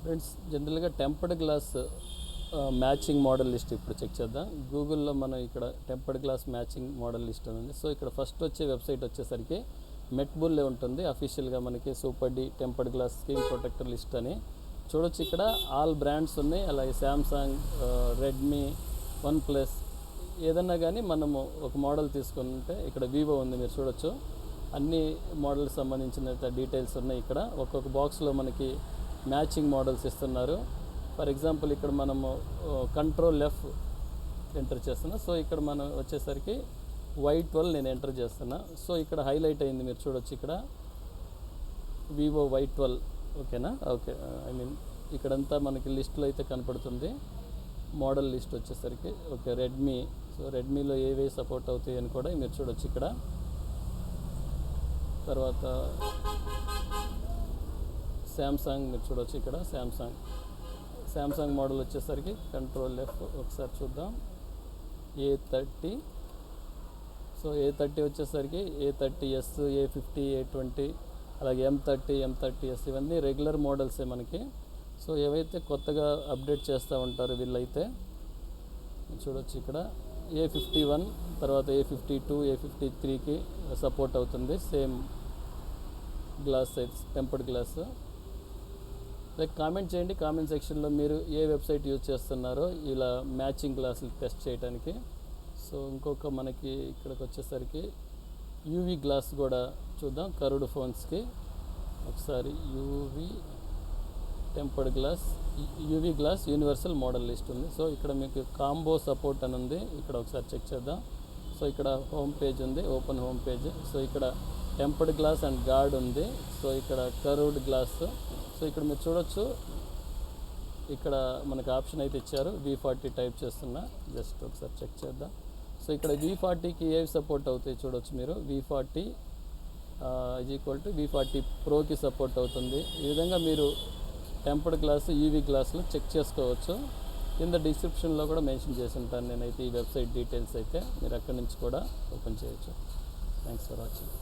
Friends, జనరల్గా tempered glass matching model list ఇప్పుడు check చేద్దాం. గూగుల్లో మనం ఇక్కడ tempered glass matching model list అని ఉంది. సో ఇక్కడ ఫస్ట్ వచ్చే వెబ్సైట్ వచ్చేసరికి మెట్బుల్లే ఉంటుంది. అఫీషియల్గా మనకి super D tempered glass screen protector list అని చూడొచ్చు. ఇక్కడ ఆల్ బ్రాండ్స్ ఉన్నాయి. అలాగే శాంసంగ్, రెడ్మీ, వన్ ప్లస్ ఏదన్నా కానీ మనము ఒక మోడల్ తీసుకుంటే ఇక్కడ వివో ఉంది, మీరు చూడొచ్చు. అన్ని మోడల్కి సంబంధించిన డీటెయిల్స్ ఉన్నాయి. ఇక్కడ ఒక్కొక్క బాక్స్లో మనకి మ్యాచింగ్ మోడల్స్ ఇస్తున్నారు. ఫర్ ఎగ్జాంపుల్ ఇక్కడ మనము కంట్రోల్ F ఎంటర్ చేస్తున్నా. సో ఇక్కడ మనం వచ్చేసరికి Y12 నేను ఎంటర్ చేస్తున్నా. సో ఇక్కడ హైలైట్ అయింది, మీరు చూడొచ్చు. ఇక్కడ వివో Y12 ఓకేనా. ఓకే, ఐ మీన్ ఇక్కడంతా మనకి లిస్టులో అయితే కనపడుతుంది. మోడల్ లిస్ట్ వచ్చేసరికి ఓకే రెడ్మీ. సో రెడ్మీలో ఏవే సపోర్ట్ అవుతాయి అని కూడా మీరు చూడొచ్చు ఇక్కడ. తర్వాత శాంసంగ్ మీరు చూడొచ్చు ఇక్కడ. శాంసంగ్ మోడల్ వచ్చేసరికి కంట్రోల్ F ఒకసారి చూద్దాం. A30. సో A30 వచ్చేసరికి A30s, A50, A20, అలాగే M30s ఇవన్నీ రెగ్యులర్ మోడల్సే మనకి. సో ఏవైతే కొత్తగా అప్డేట్ చేస్తూ ఉంటారో వీళ్ళైతే చూడొచ్చు ఇక్కడ A51, తర్వాత A52, A53కి సపోర్ట్ అవుతుంది. సేమ్ గ్లాస్ అయితే టెంపర్డ్ గ్లాస్. లైక్ కామెంట్ చేయండి కామెంట్ సెక్షన్లో మీరు ఏ వెబ్సైట్ యూజ్ చేస్తున్నారో ఇలా మ్యాచింగ్ గ్లాసులు టెస్ట్ చేయడానికి. సో ఇంకొక మనకి ఇక్కడికి వచ్చేసరికి యూవీ గ్లాస్ కూడా చూద్దాం. కర్వ్డ్ ఫోన్స్కి ఒకసారి tempered glass UV glass universal model list ఉంది. సో ఇక్కడ మీకు కాంబో సపోర్ట్ అని ఉంది. ఇక్కడ ఒకసారి చెక్ చేద్దాం. సో ఇక్కడ హోమ్ పేజ్ ఉంది, ఓపెన్ హోమ్ పేజ్. సో ఇక్కడ టెంపర్డ్ గ్లాస్ అండ్ గార్డ్ ఉంది. సో ఇక్కడ కర్వ్డ్ గ్లాస్. సో ఇక్కడ మీరు చూడొచ్చు, ఇక్కడ మనకు ఆప్షన్ అయితే ఇచ్చారు. V40 టైప్ చేస్తున్నా, జస్ట్ ఒకసారి చెక్ చేద్దాం. సో ఇక్కడ V40కి ఏవి సపోర్ట్ అవుతాయి చూడొచ్చు మీరు. V40 V40 ప్రోకి సపోర్ట్ అవుతుంది. ఈ విధంగా మీరు టెంపర్డ్ గ్లాస్ యూవీ గ్లాసులు చెక్ చేసుకోవచ్చు. కింద డిస్క్రిప్షన్లో కూడా మెన్షన్ చేసి ఉంటాను నేనైతే ఈ వెబ్సైట్ డీటెయిల్స్ అయితే. మీరు అక్కడి నుంచి కూడా ఓపెన్ చేయొచ్చు. Thanks for watching.